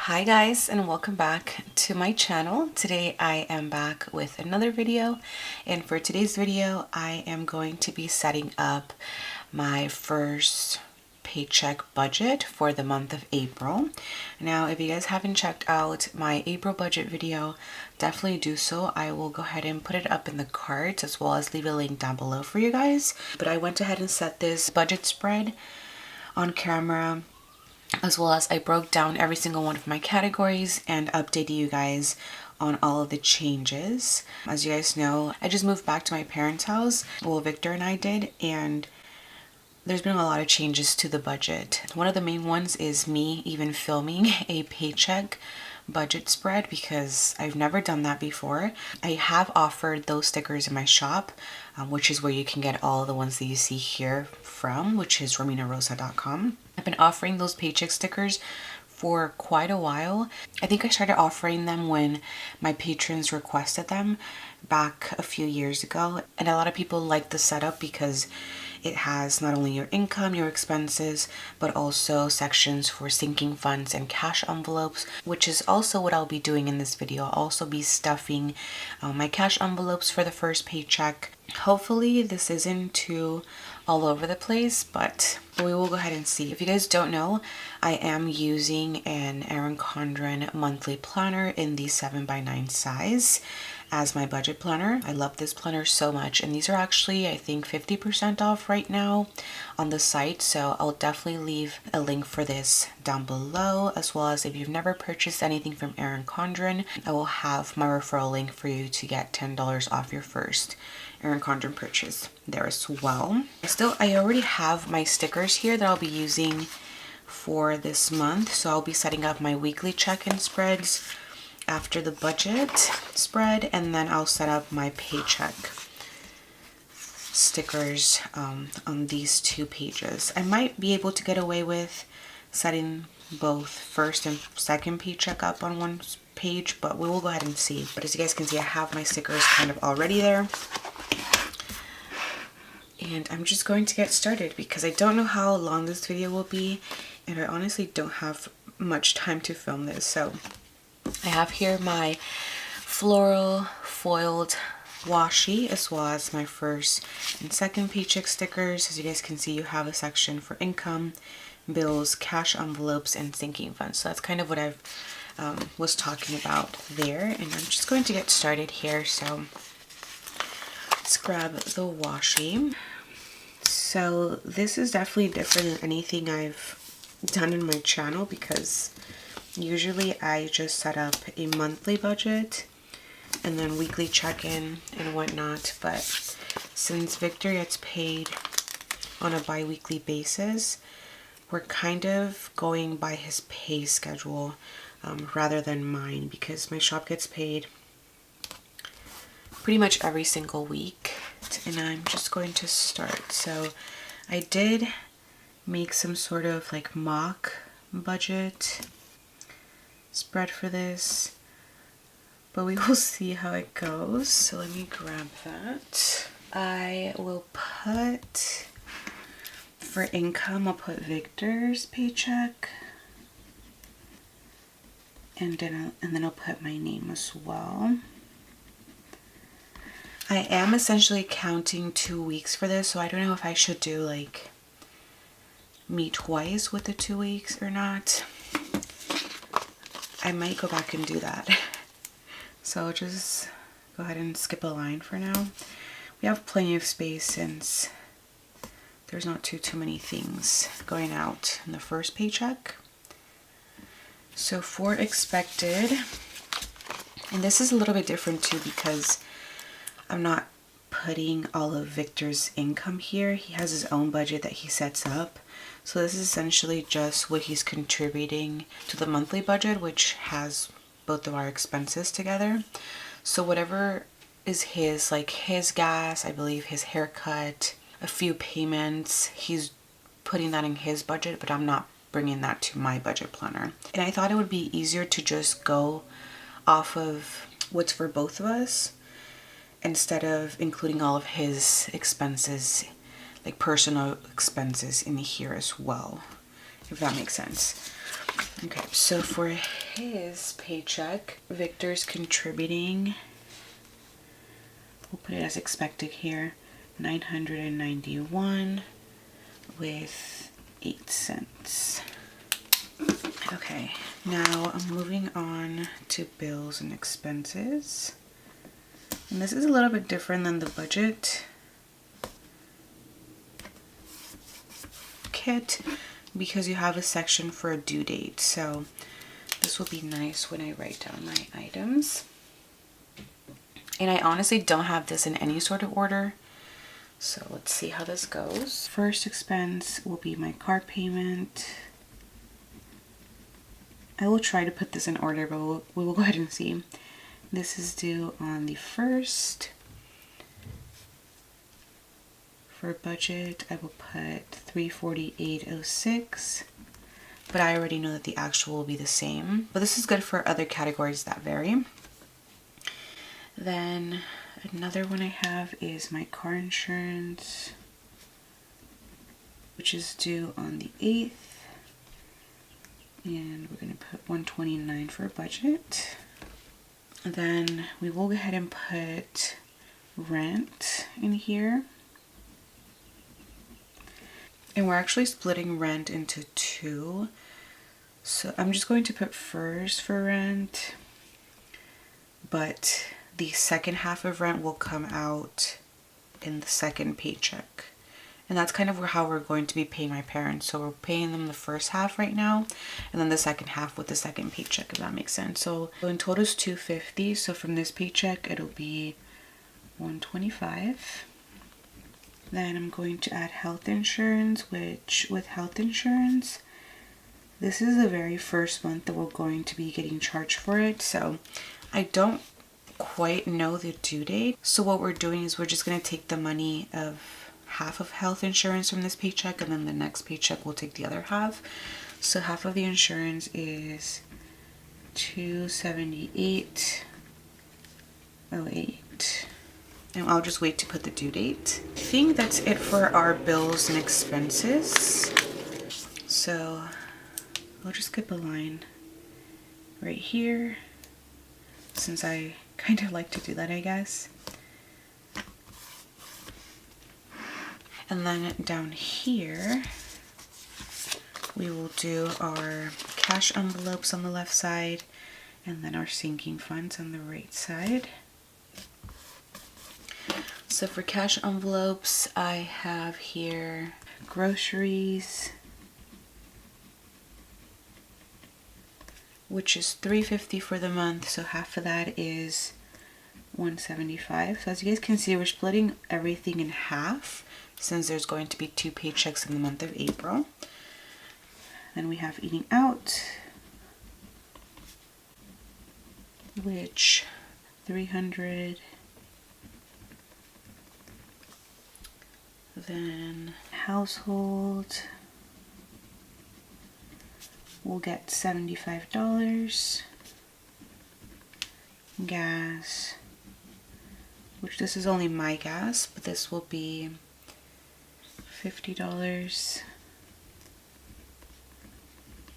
Hi guys, and welcome back to my channel. Today I am back with another video, and for today's video I am going to be setting up my first paycheck budget for the month of April. Now if you guys haven't checked out my April budget video, definitely do so. I will go ahead and put it up in the cards as well as leave a link down below for you guys. But I went ahead and set this budget spread on camera, as well as I broke down every single one of my categories and updated you guys on all of the changes. As you guys know, I just moved back to my parents' house. Well, Victor and I did, and there's been a lot of changes to the budget. One of the main ones is me even filming a paycheck budget spread because I've never done that before. I have offered those stickers in my shop, which is where you can get all the ones that you see here from, which is rominarossa.com. I've been offering those paycheck stickers for quite a while. I think I started offering them when my patrons requested them back a few years ago, and a lot of people like the setup because it has not only your income, your expenses, but also sections for sinking funds and cash envelopes, which is also what I'll be doing in this video. I'll also be stuffing my cash envelopes for the first paycheck. Hopefully this isn't too all over the place, but we will go ahead and see. If you guys don't know, I am using an Erin Condren monthly planner in the 7x9 size as my budget planner. I love this planner so much, and these are actually, I think, 50% off right now on the site, so I'll definitely leave a link for this down below, as well as if you've never purchased anything from Erin Condren, I will have my referral link for you to get $10 off your first Erin Condren purchase there as well. I already have my stickers here that I'll be using for this month, so I'll be setting up my weekly check-in spreads after the budget spread, and then I'll set up my paycheck stickers on these two pages. I might be able to get away with setting both first and second paycheck up on one page, but we will go ahead and see. But as you guys can see, I have my stickers kind of already there. And I'm just going to get started because I don't know how long this video will be, and I honestly don't have much time to film this. So I have here my floral foiled washi, as well as my first and second paycheck stickers. As you guys can see, you have a section for income, bills, cash envelopes, and sinking funds. So that's kind of what I was talking about there. And I'm just going to get started here. So let's grab the washi. So this is definitely different than anything I've done in my channel because usually I just set up a monthly budget and then weekly check-in and whatnot, but since Victor gets paid on a bi-weekly basis, we're kind of going by his pay schedule rather than mine, because my shop gets paid pretty much every single week. And I'm just going to start. So I did make some sort of like mock budget spread for this, but we will see how it goes. So let me grab that. I will put, for income, I'll put Victor's paycheck, and then I'll put my name as well. I am essentially counting 2 weeks for this, so I don't know if I should do like me twice with the 2 weeks or not. I might go back and do that. So I'll just go ahead and skip a line for now. We have plenty of space since there's not too many things going out in the first paycheck. So for expected, and this is a little bit different too because I'm not putting all of Victor's income here. He has his own budget that he sets up. So this is essentially just what he's contributing to the monthly budget, which has both of our expenses together. So whatever is his, like his gas, I believe his haircut, a few payments, he's putting that in his budget, but I'm not bringing that to my budget planner. And I thought it would be easier to just go off of what's for both of us, instead of including all of his expenses, like personal expenses, in here as well, if that makes sense. Okay, so for his paycheck, Victor's contributing, we'll put it as expected here, $991 with 8 cents. Okay, now I'm moving on to bills and expenses. And this is a little bit different than the budget kit because you have a section for a due date. So this will be nice when I write down my items. And I honestly don't have this in any sort of order. So let's see how this goes. First expense will be my car payment. I will try to put this in order, but we will go ahead and see. This is due on the 1st. For budget, I will put $348.06, but I already know that the actual will be the same. But this is good for other categories that vary. Then another one I have is my car insurance, which is due on the 8th. And we're going to put $129 for budget. Then we will go ahead and put rent in here. And we're actually splitting rent into 2. So I'm just going to put FERS for rent, but the second half of rent will come out in the second paycheck. And that's kind of how we're going to be paying my parents. So we're paying them the first half right now, and then the second half with the second paycheck, if that makes sense. So in total is $250. So from this paycheck, it'll be $125. Then I'm going to add health insurance, which with health insurance, this is the very first month that we're going to be getting charged for it. So I don't quite know the due date. So what we're doing is we're just going to take the money of half of health insurance from this paycheck, and then the next paycheck we'll take the other half. So half of the insurance is $278.08. And I'll just wait to put the due date. I think that's it for our bills and expenses. So I'll just skip a line right here, since I kind of like to do that, I guess. And then down here, we will do our cash envelopes on the left side, and then our sinking funds on the right side. So for cash envelopes, I have here groceries, which is $350 for the month. So half of that is $175. So as you guys can see, we're splitting everything in half since there's going to be 2 paychecks in the month of April. Then we have eating out, which $300. Then household, we'll get $75. Gas, which this is only my gas, but this will be $50.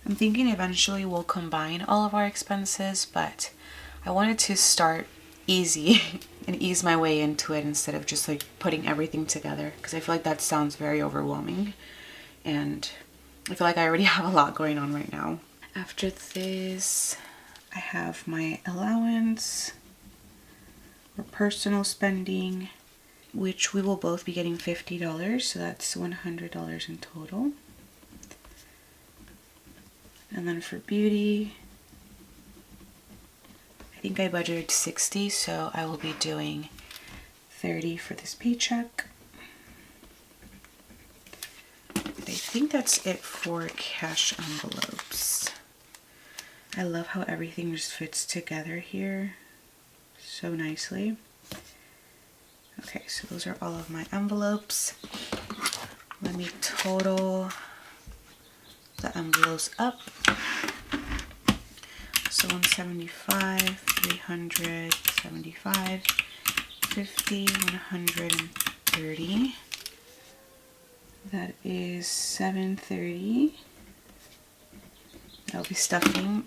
I'm thinking eventually we'll combine all of our expenses, but I wanted to start easy and ease my way into it instead of just like putting everything together, because I feel like that sounds very overwhelming, and I feel like I already have a lot going on right now. After this, I have my allowance or personal spending, which we will both be getting $50, so that's $100 in total. And then for beauty, I think I budgeted $60, so I will be doing $30 for this paycheck. And I think that's it for cash envelopes. I love how everything just fits together here so nicely. Okay, so those are all of my envelopes. Let me total the envelopes up. So 175, 375, 50, 130. That is $730. I'll be stuffing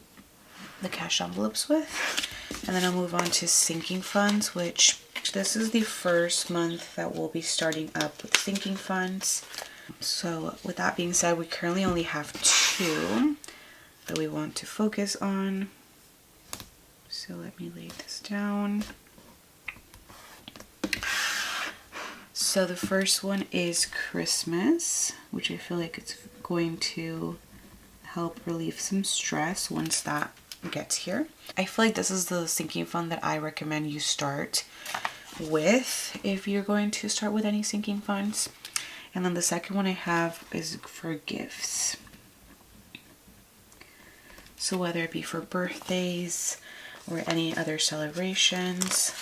the cash envelopes with. And then I'll move on to sinking funds, which this is the first month that we'll be starting up with sinking funds. So with that being said, we currently only have 2 that we want to focus on. So let me lay this down. So the first one is Christmas, which I feel like it's going to help relieve some stress once that gets here. I feel like this is the sinking fund that I recommend you start with if you're going to start with any sinking funds. And then the second one I have is for gifts. So whether it be for birthdays or any other celebrations.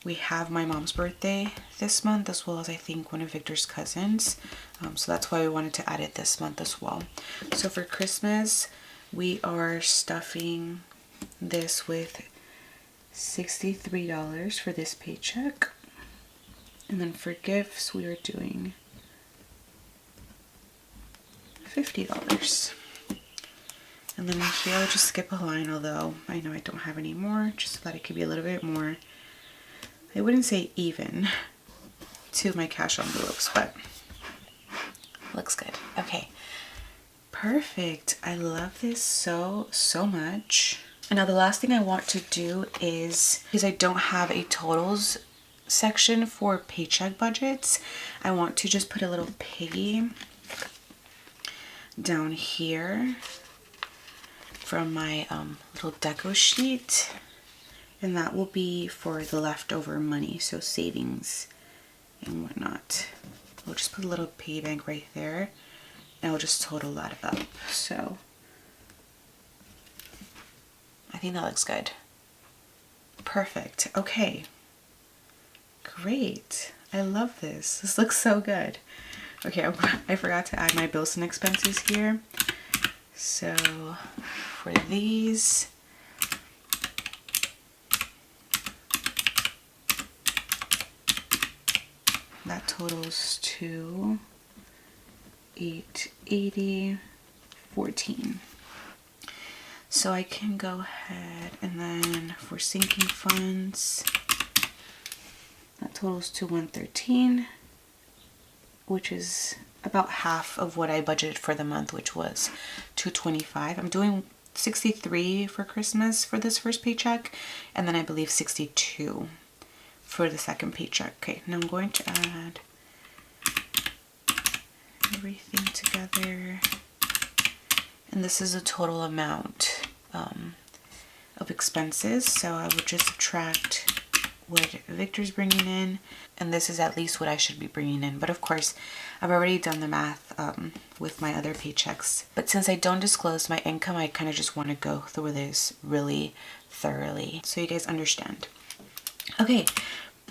We have my mom's birthday this month, as well as I think one of Victor's cousins. So that's why we wanted to add it this month as well. So for Christmas, we are stuffing this with $63 for this paycheck. And then for gifts, we are doing $50. And then here I'll just skip a line, although I know I don't have any more, just so that it could be a little bit more, I wouldn't say even, to my cash envelopes, but looks good. Okay, perfect. I love this so much. And now the last thing I want to do is, because I don't have a totals section for paycheck budgets, I want to just put a little piggy down here from my little deco sheet. And that will be for the leftover money, so savings and whatnot. We'll just put a little piggy bank right there, and I'll just total that up. So I think that looks good. Perfect. Okay. Great. I love this. This looks so good. Okay, I forgot to add my bills and expenses here. So for these, that totals to $880.14. So I can go ahead and then for sinking funds, that totals to $113, which is about half of what I budgeted for the month, which was $225. I'm doing $63 for Christmas for this first paycheck, and then I believe $62 for the second paycheck. Okay, now I'm going to add everything together, and this is a total amount of expenses. So I would just subtract what Victor's bringing in, and this is at least what I should be bringing in. But of course, I've already done the math with my other paychecks. But since I don't disclose my income, I kind of just want to go through this really thoroughly so you guys understand. Okay,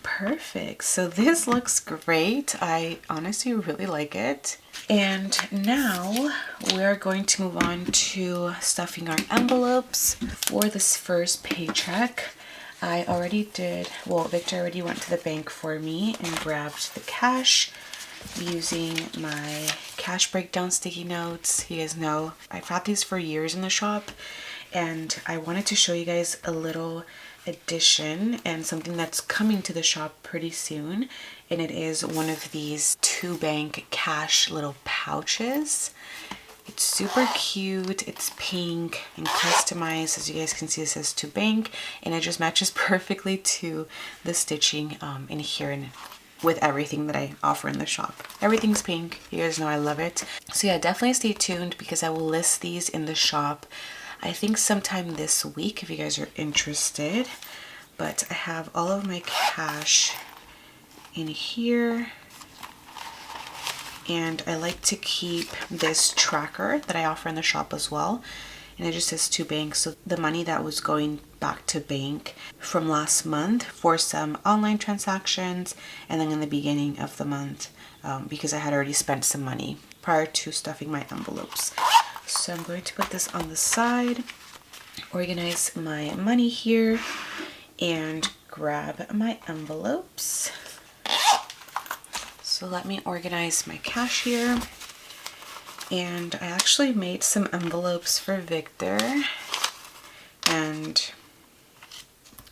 perfect. So this looks great. I honestly really like it. And now we're going to move on to stuffing our envelopes for this first paycheck. I already did, well, Victor already went to the bank for me and grabbed the cash using my cash breakdown sticky notes. You guys know I've had these for years in the shop, and I wanted to show you guys a little addition and something that's coming to the shop pretty soon. And it is one of these 2-bank cash little pouches. It's super cute. It's pink and customized. As you guys can see, it says 2-bank, and it just matches perfectly to the stitching in here and with everything that I offer in the shop. Everything's pink. You guys know I love it. So yeah, definitely stay tuned because I will list these in the shop, I think sometime this week if you guys are interested. But I have all of my cash in here. And I like to keep this tracker that I offer in the shop as well. And it just says 2-bank. So the money that was going back to bank from last month for some online transactions, and then in the beginning of the month because I had already spent some money prior to stuffing my envelopes. So I'm going to put this on the side, organize my money here, and grab my envelopes. So let me organize my cash here. And I actually made some envelopes for Victor, and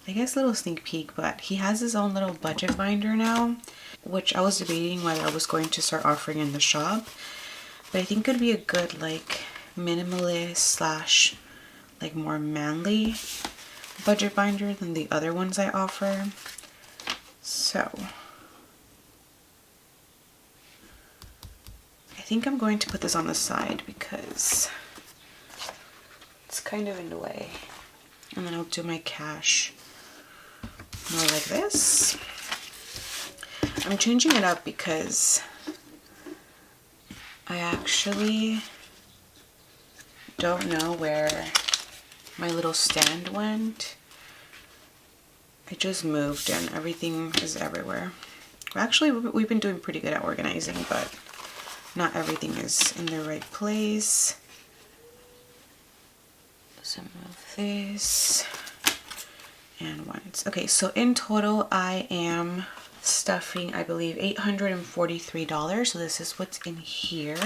I guess a little sneak peek, but he has his own little budget binder now, which I was debating whether I was going to start offering in the shop. But I think it would be a good like minimalist slash like more manly budget binder than the other ones I offer. So I think I'm going to put this on the side because it's kind of in the way. And then I'll do my cash more like this. I'm changing it up because I actually don't know where my little stand went. I just moved and everything is everywhere. Actually, we've been doing pretty good at organizing, but not everything is in the right place. So move this and once. Okay, so in total I am stuffing, I believe, $843. So this is what's in here.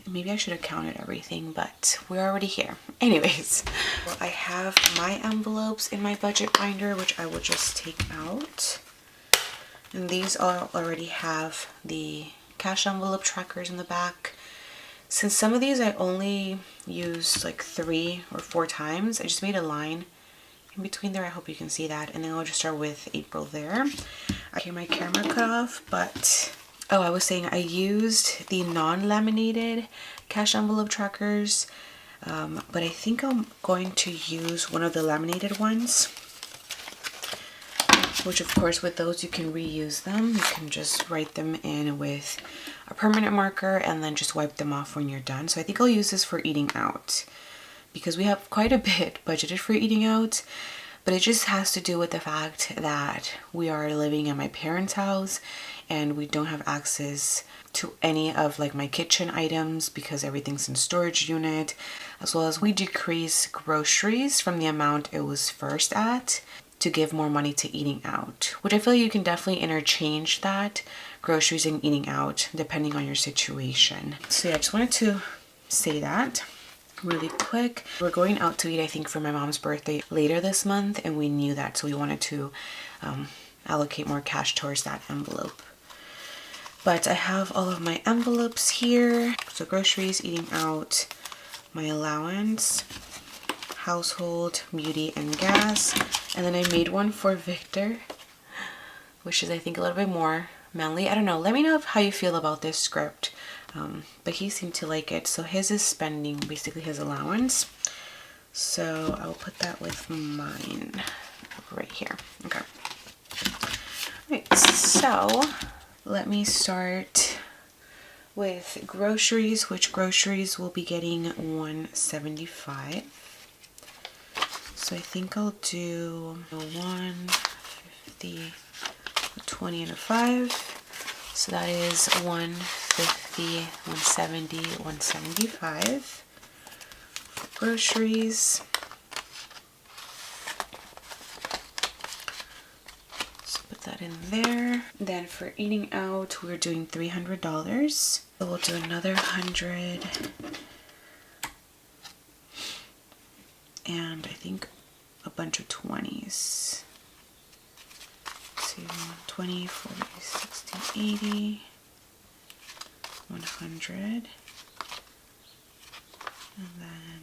Maybe I should have counted everything, but we're already here. Anyways, well, I have my envelopes in my budget binder, which I will just take out. And these all already have the cash envelope trackers in the back. Since some of these I only used like 3 or 4 times, I just made a line in between there. I hope you can see that. And then I'll just start with April there. Okay, my camera cut off, but oh, I was saying I used the non-laminated cash envelope trackers, but I think I'm going to use one of the laminated ones, which of course with those you can reuse them. You can just write them in with a permanent marker and then just wipe them off when you're done. So I think I'll use this for eating out because we have quite a bit budgeted for eating out, but it just has to do with the fact that we are living in my parents' house and we don't have access to any of like my kitchen items because everything's in storage unit, as well as we decrease groceries from the amount it was first at to give more money to eating out, which I feel you can definitely interchange that, groceries and eating out, depending on your situation. So yeah, I just wanted to say that really quick. We're going out to eat, I think, for my mom's birthday later this month, and we knew that, so we wanted to allocate more cash towards that envelope. But I have all of my envelopes here. So groceries, eating out, my allowance, household, beauty, and gas. And then I made one for Victor, which is I think a little bit more manly. I don't know. Let me know how you feel about this script. But he seemed to like it. So his is spending basically his allowance. So I'll put that with mine right here. Okay. Alright, so let me start with groceries, which groceries will be getting $175. So I think I'll do a 150, a 20, and a 5. So that is 150, 170, 175 for groceries. So put that in there. Then for eating out, we're doing $300. So we'll do another 100. And I think a bunch of 20s. So 20, 40, 60, 80, 100. And then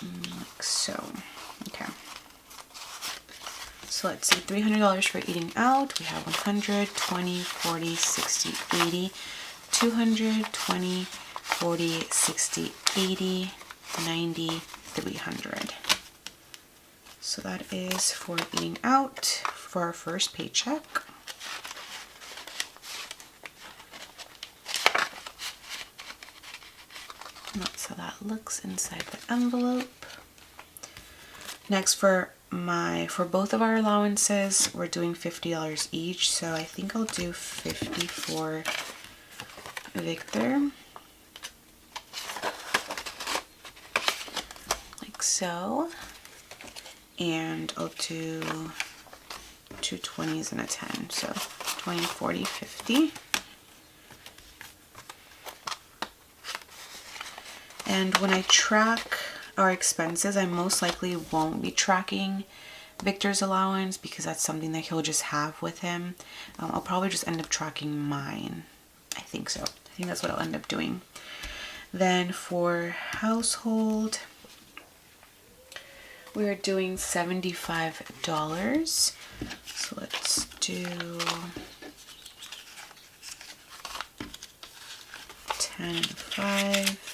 like so. Okay. So let's see, $300 for eating out. We have 100, 20, 40, 60, 80, 200, 20, 40, 60, 80, 90, 300. So that is for eating out for our first paycheck. And that's how that looks inside the envelope. Next, for both of our allowances, we're doing $50 each, so I think I'll do 50 for Victor, like so. and I'll do 2 20s and a 10. So 20, 40, 50. And when I track our expenses, I most likely won't be tracking Victor's allowance because that's something that he'll just have with him. I'll probably just end up tracking mine. I think so. I think that's what I'll end up doing. Then for household, we're doing $75. So let's do 10 and 5.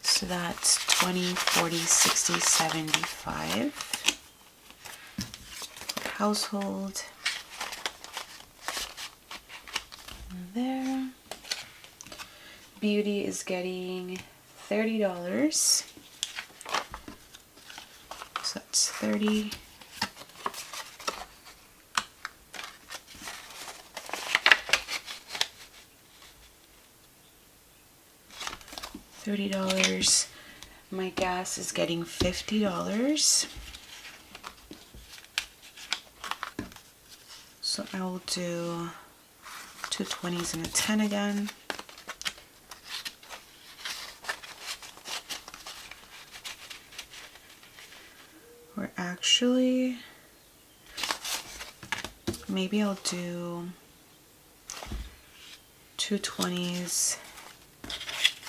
So that's 20, 40, 60, 75 for household. There. Beauty is getting $30. So that's 30. $30. My gas is getting $50. So I will do 2 20s and a 10 again. Or actually, maybe I'll do 2 20s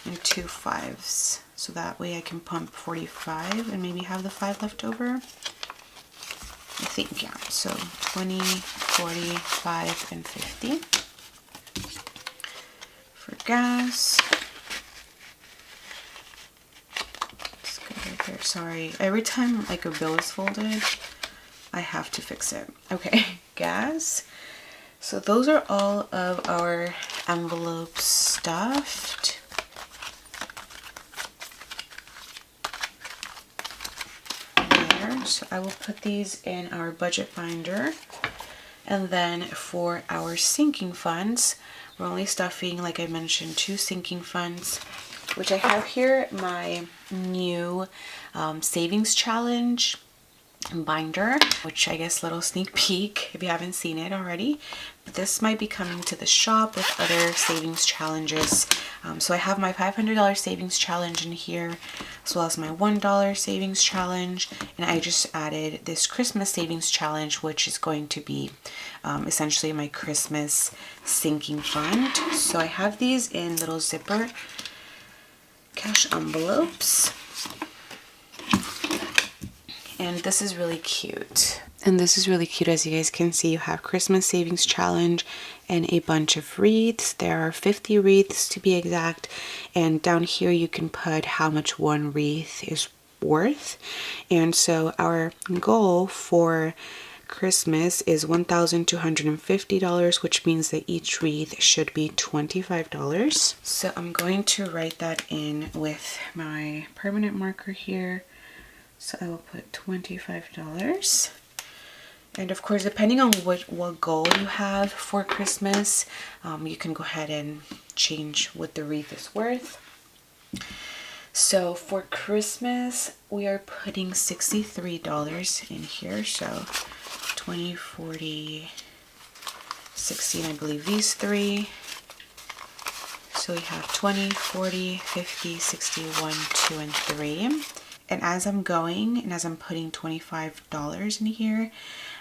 and 2 5s. So that way I can pump 45 and maybe have the 5 left over. I think, yeah. So 20, 40, 5, and 50. For gas. Let's go right there. Sorry. Every time like a bill is folded, I have to fix it. Okay, gas. So those are all of our envelopes stuffed. So I will put these in our budget binder. And then for our sinking funds, we're only stuffing, like I mentioned, 2 sinking funds, which I have here my new savings challenge binder, which I guess little sneak peek if you haven't seen it already. But this might be coming to the shop with other savings challenges. So I have my $500 savings challenge in here, as well as my $1 savings challenge, and I just added this Christmas savings challenge, which is going to be essentially my Christmas sinking fund. So I have these in little zipper cash envelopes. And this is really cute. As you guys can see, you have Christmas Savings Challenge and a bunch of wreaths. There are 50 wreaths to be exact. And down here you can put how much one wreath is worth. And so our goal for Christmas is $1,250, which means that each wreath should be $25. So I'm going to write that in with my permanent marker here. So I will put $25. And of course, depending on what goal you have for Christmas, you can go ahead and change what the wreath is worth. So for Christmas, we are putting $63 in here. So 20, 40, 60, and I believe these 3. So we have 20, 40, 50, 60, 1, 2, and 3. And as I'm going and as I'm putting $25 in here,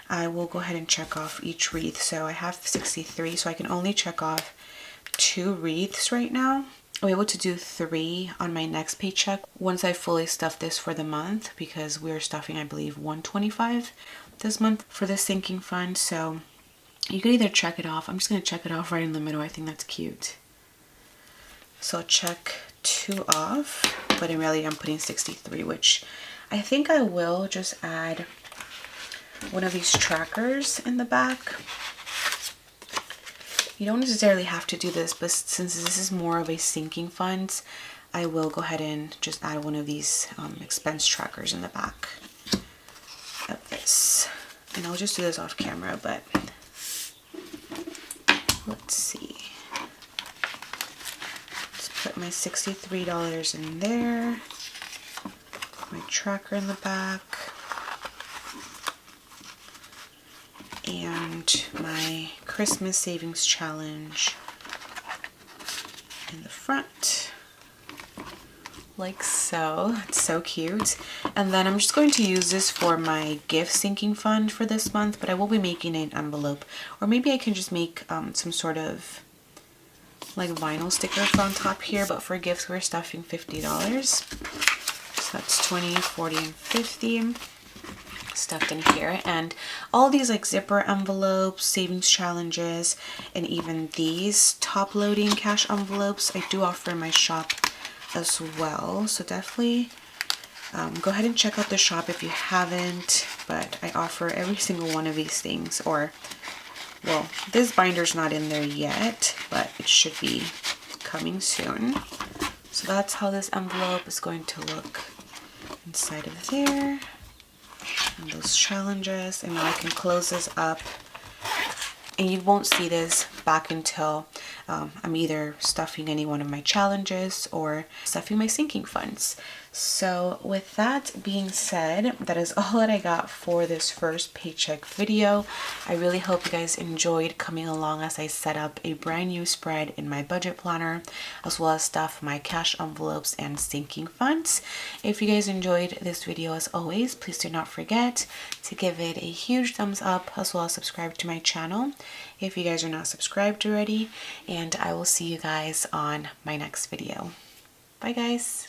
I will go ahead and check off each wreath. So I have 63, so I can only check off 2 wreaths right now. I'm able to do 3 on my next paycheck once I fully stuff this for the month, because we're stuffing, I believe, $125 this month for the sinking fund. So you could either check it off. I'm just going to check it off right in the middle. I think that's cute. So I'll check 2 off, but in reality I'm putting 63, which I think I will just add one of these trackers in the back. You don't necessarily have to do this, but since this is more of a sinking fund, I will go ahead and just add one of these expense trackers in the back of this. And I'll just do this off camera, but let's see. Put my $63 in there, my tracker in the back. and my Christmas savings challenge in the front, like so. It's so cute. And then I'm just going to use this for my gift sinking fund for this month, but I will be making an envelope, or maybe I can just make some sort of like vinyl stickers on top here, but for gifts we're stuffing $50. So that's 20, 40, and 50 stuffed in here. And all these like zipper envelopes, savings challenges, and even these top loading cash envelopes I do offer in my shop as well. So definitely go ahead and check out the shop if you haven't, but I offer every single one of these things. Or, well, this binder's not in there yet, but it should be coming soon. So that's how this envelope is going to look inside of there. And those challenges. And now I can close this up, and you won't see this back until I'm either stuffing any one of my challenges or stuffing my sinking funds. So with that being said, that is all that I got for this first paycheck video. I really hope you guys enjoyed coming along as I set up a brand new spread in my budget planner, as well as stuff my cash envelopes and sinking funds. If you guys enjoyed this video, as always, please do not forget to give it a huge thumbs up, as well as subscribe to my channel if you guys are not subscribed already, and I will see you guys on my next video. Bye guys.